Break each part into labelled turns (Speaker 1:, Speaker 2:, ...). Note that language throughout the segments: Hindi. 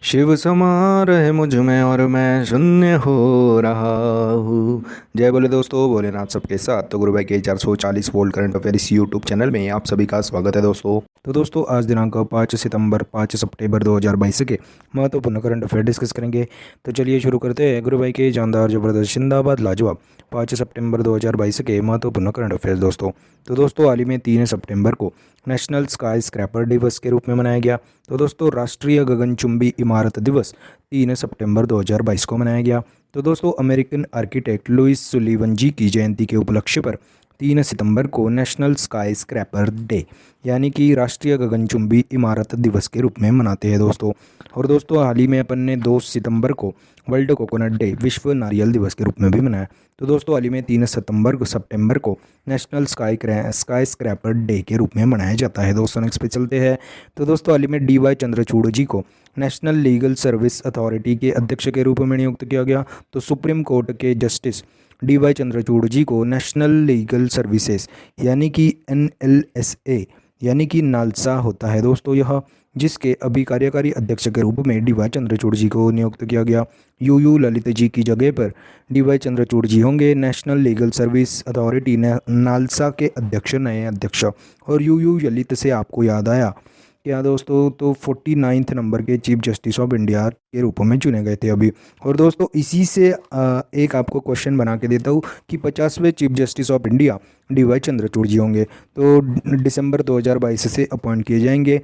Speaker 1: शिव समा रहे मुझ में और मैं शून्य हो रहा हूँ। जय बोले दोस्तों, भोलेनाथ सबके साथ। तो गुरु भाई के 440 वोल्ट करंट अफेयर इस यूट्यूब चैनल में आप सभी का स्वागत है दोस्तों। तो दोस्तों आज दिनांक 5 सितंबर 2022 के महत्वपूर्ण करंट अफेयर डिस्कस करेंगे। तो चलिए शुरू करते हैं गुरु भाई के जानदार जबरदस्त जिंदाबाद लाजवाब 5 सितंबर 2022 के महत्वपूर्ण करंट अफेयर दोस्तों। तो दोस्तों हाल ही में 3 सितंबर को नेशनल स्काई स्क्रैपर दिवस के रूप में मनाया गया। तो दोस्तों राष्ट्रीय गगनचुंबी इमारत दिवस 3 सितंबर 2022 को मनाया गया। तो दोस्तों अमेरिकन आर्किटेक्ट लुइस सुलिवन जी की जयंती के उपलक्ष्य पर 3 सितंबर को नेशनल स्काई स्क्रैपर डे यानी कि राष्ट्रीय गगनचुंबी इमारत दिवस के रूप में मनाते हैं दोस्तों। और दोस्तों हाल ही में अपन ने 2 सितंबर को वर्ल्ड कोकोनट डे विश्व नारियल दिवस के रूप में भी मनाया। तो दोस्तों हाल ही में 3 सितंबर को नेशनल स्काई स्क्रैपर डे के रूप में मनाया जाता है दोस्तों। नेक्स्ट पे चलते हैं। तो दोस्तों हाल ही में DY चंद्रचूड़ जी को नेशनल लीगल सर्विस अथॉरिटी के अध्यक्ष के रूप में नियुक्त किया गया। तो सुप्रीम कोर्ट के जस्टिस DY चंद्रचूड़ जी को नेशनल लीगल सर्विसेज यानी कि NLSA यानी कि नालसा होता है दोस्तों यह, जिसके अभी कार्यकारी अध्यक्ष के रूप में DY चंद्रचूड़ जी को नियुक्त किया गया। UU ललित जी की जगह पर DY चंद्रचूड़ जी होंगे national legal service authority NALSA के अध्यक्ष, नए अध्यक्ष। और UU ललित से आपको याद आया क्या दोस्तों, तो 49 नंबर के चीफ जस्टिस ऑफ इंडिया के रूप में चुने गए थे अभी। और दोस्तों इसी से एक आपको क्वेश्चन बना के देता हूँ कि 50वें chief justice of India DY Chandrachud ji होंगे, तो दिसंबर 2022 से अपॉइंट किए जाएंगे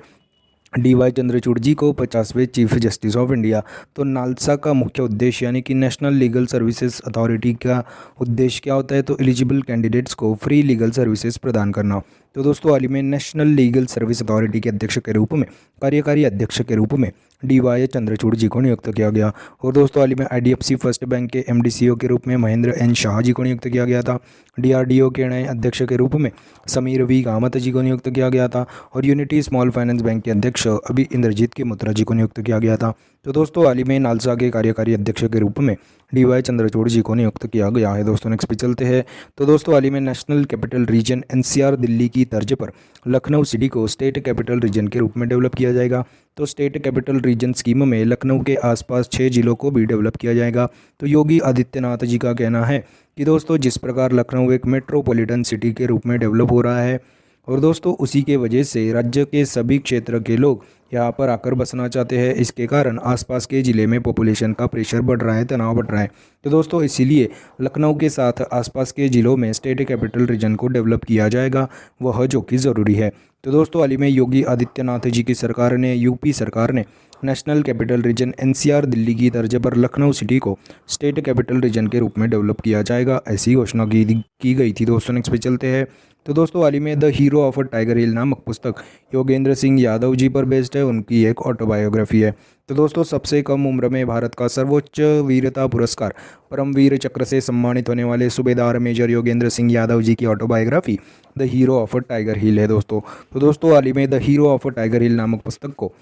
Speaker 1: DY चंद्रचूड़ जी को 50वें चीफ जस्टिस ऑफ इंडिया। तो नालसा का मुख्य उद्देश्य यानी कि नेशनल लीगल सर्विसेज अथॉरिटी का उद्देश्य क्या होता है, तो एलिजिबल कैंडिडेट्स को फ्री लीगल सर्विसेज प्रदान करना। तो दोस्तों हाल ही में नेशनल लीगल सर्विस अथॉरिटी के अध्यक्ष के रूप में, कार्यकारी अध्यक्ष के रूप में DY चंद्रचूड़ जी को नियुक्त किया गया। और दोस्तों हाल ही में IDFC फर्स्ट बैंक के MD/CO के रूप में महेंद्र N शाह जी को नियुक्त किया गया था। DRDO के नए अध्यक्ष के रूप में समीर V कामत जी को नियुक्त किया गया था। और यूनिटी स्मॉल फाइनेंस बैंक के अध्यक्ष अभी इंद्रजीत के मुत्रा जी को नियुक्त किया गया था। तो दोस्तों हाल ही में नालसा के कार्यकारी अध्यक्ष के रूप में DY चंद्रचूड़ जी को नियुक्त किया गया है दोस्तों। नेक्स्ट पे चलते हैं। तो दोस्तों हाल ही में national capital region NCR Delhi की तर्ज पर लखनऊ सिटी को स्टेट कैपिटल रीजन के रूप में डेवलप किया जाएगा। तो स्टेट कैपिटल रीजन स्कीम में लखनऊ के आसपास 6 जिलों को भी डेवलप किया जाएगा। तो योगी आदित्यनाथ जी का कहना है कि दोस्तों जिस प्रकार लखनऊ एक मेट्रोपॉलिटन सिटी के रूप में डेवलप हो रहा है और दोस्तों उसी के वजह से राज्य के सभी क्षेत्र के लोग यहाँ पर आकर बसना चाहते हैं, इसके कारण आसपास के ज़िले में पॉपुलेशन का प्रेशर बढ़ रहा है, तनाव बढ़ रहा है। तो दोस्तों इसीलिए लखनऊ के साथ आसपास के ज़िलों में स्टेट कैपिटल रीजन को डेवलप किया जाएगा, वह जो कि ज़रूरी है। तो दोस्तों हाल ही में योगी आदित्यनाथ जी की सरकार ने, यूपी सरकार ने national capital region NCR Delhi की तर्ज पर लखनऊ सिटी को स्टेट कैपिटल रीजन के रूप में डेवलप किया जाएगा, ऐसी घोषणा की गई थी दोस्तों। नेक्स्ट पे चलते हैं। तो दोस्तों हाल ही में the hero of Tiger Hill नामक पुस्तक योगेंद्र सिंह यादव जी पर बेस्ड है, उनकी एक ऑटोबायोग्राफी है। तो दोस्तों सबसे कम उम्र में भारत का सर्वोच्च वीरता पुरस्कार परमवीर चक्र से सम्मानित होने वाले सूबेदार मेजर योगेंद्र सिंह यादव जी की autobiography the hero of Tiger Hill है दोस्तों। तो दोस्तों हाल ही में the hero of Tiger Hill नामक पुस्तक को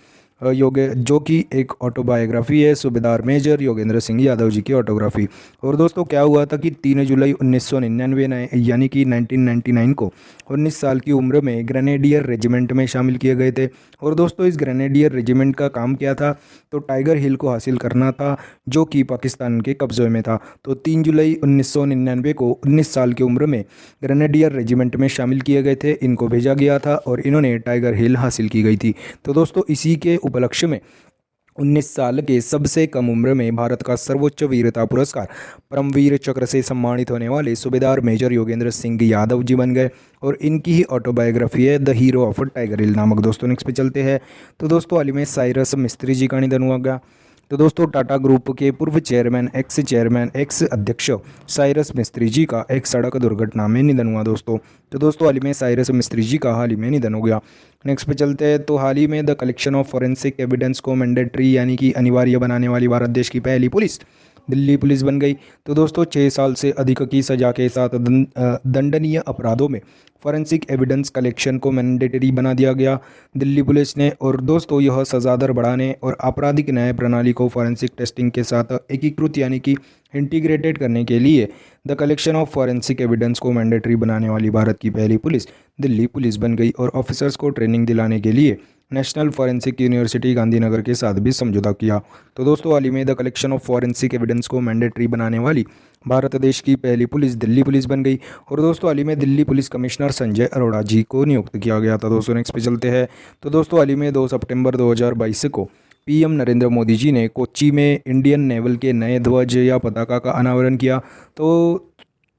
Speaker 1: जो कि एक ऑटोबायोग्राफी है सूबेदार मेजर योगेंद्र सिंह यादव जी की ऑटोग्राफी। और दोस्तों क्या हुआ था कि 3 जुलाई 1999 यानी कि 1999 को 19 साल की उम्र में ग्रेनेडियर रेजिमेंट में शामिल किए गए थे। और दोस्तों इस ग्रेनेडियर रेजिमेंट का काम क्या था, तो टाइगर हिल को हासिल करना था जो कि पाकिस्तान के कब्जे में था। तो 3 जुलाई 1999 को 19 साल की उम्र में ग्रेनेडियर रेजिमेंट में शामिल किए गए थे, इनको भेजा गया था और इन्होंने टाइगर हिल हासिल की गई थी। तो दोस्तों इसी के उपलक्ष्य में 19 साल के सबसे कम उम्र में भारत का सर्वोच्च वीरता पुरस्कार परमवीर चक्र से सम्मानित होने वाले सूबेदार मेजर योगेंद्र सिंह यादव जी बन गए और इनकी ही ऑटोबायोग्राफी है the hero of Tiger Hill नामक दोस्तों। नेक्स्ट पे चलते हैं। तो दोस्तों हाल ही में साइरस मिस्त्री जी का निधन हुआ गया। तो दोस्तों टाटा ग्रुप के पूर्व चेयरमैन एक्स अध्यक्ष साइरस मिस्त्री जी का एक सड़क दुर्घटना में निधन हुआ दोस्तों। तो दोस्तों हाल ही में साइरस मिस्त्री जी का हाल ही में निधन हो गया। नेक्स्ट पे चलते हैं। तो हाल ही में the collection of forensic evidence को मैंडेटरी यानी कि अनिवार्य बनाने वाली भारत देश की पहली पुलिस दिल्ली पुलिस बन गई। तो दोस्तों 6 साल से अधिक की सजा के साथ दंडनीय अपराधों में फॉरेंसिक एविडेंस कलेक्शन को मैंडेटरी बना दिया गया दिल्ली पुलिस ने। और दोस्तों यह सजा दर बढ़ाने और आपराधिक न्याय प्रणाली को फॉरेंसिक टेस्टिंग के साथ एकीकृत यानी कि इंटीग्रेटेड करने के लिए the collection of forensic evidence को मैंडेटरी बनाने वाली भारत की पहली पुलिस दिल्ली पुलिस बन गई। और ऑफिसर्स को ट्रेनिंग दिलाने के लिए नेशनल फॉरेंसिक यूनिवर्सिटी गांधीनगर के साथ भी समझौता किया। तो दोस्तों हाल ही में the collection of forensic evidence को मैंडेटरी बनाने वाली भारत देश की पहली पुलिस दिल्ली पुलिस बन गई। और दोस्तों हाल ही में दिल्ली पुलिस कमिश्नर संजय अरोड़ा जी को नियुक्त किया गया था। दोस्तों नेक्स्ट पे चलते हैं। तो दोस्तों हाल ही में 2 सितंबर 2022 को पीएम नरेंद्र मोदी जी ने कोच्चि में इंडियन नेवल के नए ध्वज या पताका का अनावरण किया।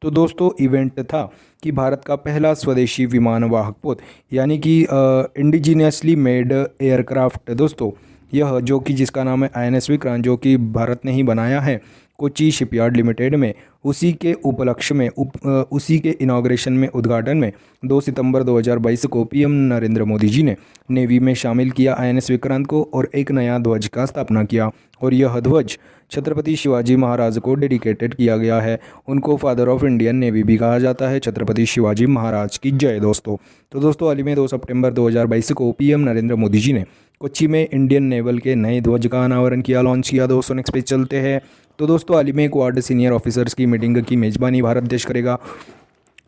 Speaker 1: तो दोस्तों इवेंट था कि भारत का पहला स्वदेशी विमान वाहक पोत यानी कि इंडिजीनियसली मेड एयरक्राफ्ट दोस्तों, यह जो कि जिसका नाम है INS विक्रांत, जो कि भारत ने ही बनाया है कोची शिपयार्ड लिमिटेड में, उसी के उपलक्ष्य में उसी के इनाग्रेशन में उद्घाटन में 2 सितंबर 2022 को पीएम नरेंद्र मोदी जी ने नेवी में शामिल किया INS विक्रांत को और एक नया ध्वज का स्थापना किया। और यह ध्वज छत्रपति शिवाजी महाराज को डेडिकेटेड किया गया है। उनको फादर ऑफ इंडियन नेवी भी कहा जाता है। छत्रपति शिवाजी महाराज की जय दोस्तों। तो दोस्तों हाल ही में 2 सितंबर 2022 को पीएम नरेंद्र मोदी जी ने कोच्चि में इंडियन नेवल के नए ध्वज का अनावरण किया, लॉन्च किया। दोस्तों नेक्स्ट पेज चलते हैं। तो दोस्तों हाल ही में क्वाड सीनियर ऑफिसर्स की मीटिंग की मेजबानी भारत देश करेगा।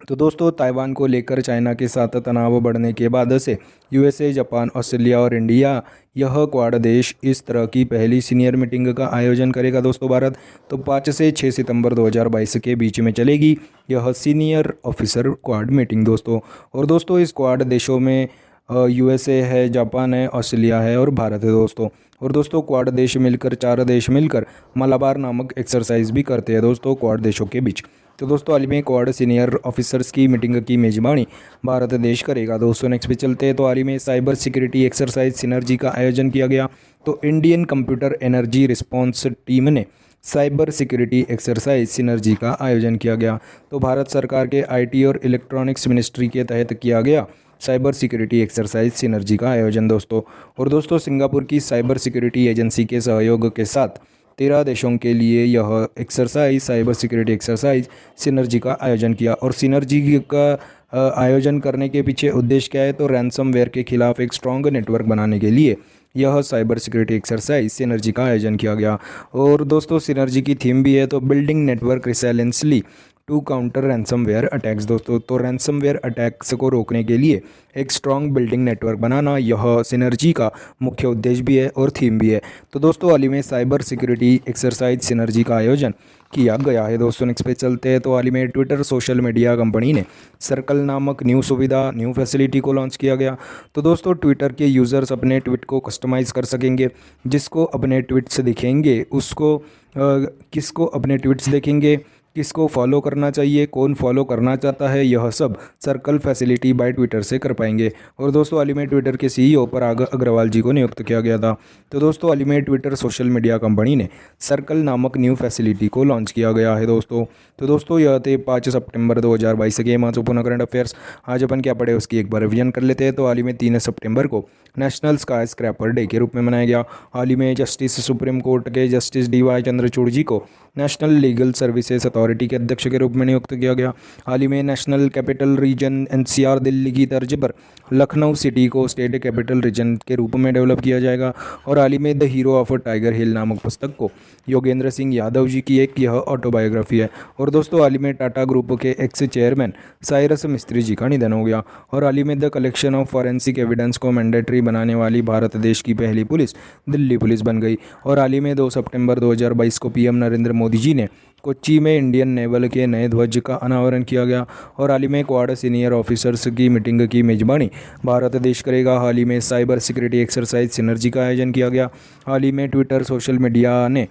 Speaker 1: तो दोस्तों ताइवान को लेकर चाइना के साथ तनाव बढ़ने के बाद से USA, जापान, ऑस्ट्रेलिया और इंडिया, यह क्वाड देश इस तरह की पहली सीनियर मीटिंग का आयोजन करेगा दोस्तों भारत। तो 5 से 6 सितंबर 2022 के बीच में चलेगी यह सीनियर ऑफिसर क्वाड मीटिंग दोस्तों। और दोस्तों इस क्वाड देशों में USA है, जापान है, ऑस्ट्रेलिया है और भारत है दोस्तों। और दोस्तों क्वाड देश मिलकर 4 देश मिलकर मलाबार नामक एक्सरसाइज भी करते हैं दोस्तों क्वाड देशों के बीच। तो दोस्तों हाल ही में क्वाड सीनियर ऑफिसर्स की मीटिंग की मेजबानी भारत देश करेगा। दोस्तों नेक्स्ट पे चलते हैं। तो हाल ही में साइबर सिक्योरिटी एक्सरसाइज सिनर्जी का आयोजन किया गया। तो Indian computer energy response team ने साइबर सिक्योरिटी एक्सरसाइज सिनर्जी का आयोजन किया गया। तो भारत सरकार के IT और इलेक्ट्रॉनिक्स मिनिस्ट्री के तहत किया गया साइबर सिक्योरिटी एक्सरसाइज सिनर्जी का आयोजन दोस्तों। और दोस्तों सिंगापुर की साइबर सिक्योरिटी एजेंसी के सहयोग के साथ 13 देशों के लिए यह exercise cyber security exercise synergy का आयोजन किया। और सिनर्जी का आयोजन करने के पीछे उद्देश्य क्या है? तो रैंसमवेयर के खिलाफ एक स्ट्रॉन्ग नेटवर्क बनाने के लिए यह साइबर सिक्योरिटी एक्सरसाइज सिनर्जी का आयोजन किया गया। और दोस्तों सिनर्जी की थीम भी है तो building network resiliently to counter ransomware attacks दोस्तों। तो रैंसमवेयर अटैक्स को रोकने के लिए एक स्ट्रॉन्ग बिल्डिंग नेटवर्क बनाना यह सिनर्जी का मुख्य उद्देश्य भी है और थीम भी है। तो दोस्तों हाल ही में साइबर सिक्योरिटी एक्सरसाइज सिनर्जी का आयोजन किया गया है। दोस्तों नेक्स्ट पे चलते हैं। तो हाल ही में ट्विटर सोशल मीडिया कंपनी ने सर्कल नामक न्यू सुविधा न्यू फैसिलिटी को लॉन्च किया गया। तो दोस्तों ट्विटर के यूज़र्स अपने ट्वीट को कस्टमाइज़ कर सकेंगे। जिसको अपने ट्वीट्स दिखेंगे उसको किसको अपने ट्वीट्स देखेंगे, किसको फॉलो करना चाहिए, कौन फॉलो करना चाहता है, यह सब सर्कल फैसिलिटी बाय ट्विटर से कर पाएंगे। और दोस्तों हाल ही में ट्विटर के CEO पराग अग्रवाल जी को नियुक्त किया गया था। तो दोस्तों हाल ही में ट्विटर सोशल मीडिया कंपनी ने सर्कल नामक न्यू फैसिलिटी को लॉन्च किया गया है दोस्तों। तो दोस्तों यह थे 5 सितंबर 2022 के महत्वपूर्ण करंट अफेयर्स। आज अपन क्या पढ़े उसकी एक बार रिवीजन कर लेते हैं। तो हाल ही में 3 सितंबर को नेशनल स्काई स्क्रैपर डे के रूप में मनाया गया। हाल ही में जस्टिस सुप्रीम कोर्ट के जस्टिस DY चंद्रचूड़ जी को नेशनल लीगल सर्विसेज अथॉरिटी के अध्यक्ष के रूप में नियुक्त किया गया। हाल ही में national capital region NCR Delhi की तर्ज पर लखनऊ सिटी को स्टेट कैपिटल रीजन के रूप में डेवलप किया जाएगा। और हाल ही में the hero of Tiger Hill नामक पुस्तक को योगेंद्र सिंह यादव जी की एक यह ऑटोबायोग्राफी है। और दोस्तों हाल ही में टाटा ग्रुप के एक्स चेयरमैन साइरस मिस्त्री जी का निधन हो गया। और हाल ही में the collection of forensic evidence को मैंडेटरी बनाने वाली भारत देश की पहली पुलिस दिल्ली पुलिस बन गई। और हाल ही में 2 सितंबर 2022 को पीएम नरेंद्र मोदी जी ने कोच्चि में इंडियन नेवल के नए ध्वज का अनावरण किया गया। और हाल ही में क्वाड सीनियर ऑफिसर्स की मीटिंग की मेजबानी भारत देश करेगा। हाल ही में साइबर सिक्योरिटी एक्सरसाइज सिनर्जी का आयोजन किया गया। हाल ही में ट्विटर सोशल मीडिया ने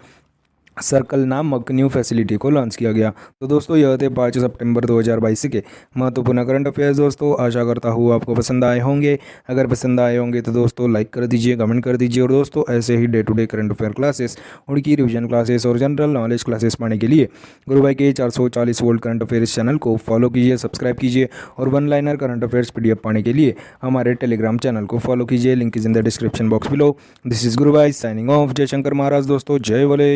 Speaker 1: सर्कल नामक न्यू फैसिलिटी को लॉन्च किया गया। तो दोस्तों यह थे 5 सितंबर 2022 के महत्वपूर्ण करंट अफेयर्स दोस्तों। आशा करता हूँ आपको पसंद आए होंगे। अगर पसंद आए होंगे तो दोस्तों लाइक कर दीजिए, कमेंट कर दीजिए। और दोस्तों ऐसे ही day to day current affair classes, उनकी रिवीजन क्लासेस और जनरल नॉलेज क्लासेस पाने के लिए गुरु भाई के 440 वोल्ट करंट अफेयर्स चैनल को फॉलो कीजिए, सब्सक्राइब कीजिए। और one liner current affairs PDF पाने के लिए हमारे टेलीग्राम चैनल को फॉलो कीजिए। Link is in the description box below. This is Guru Bhai signing off. जय शंकर महाराज दोस्तों, जय भोले।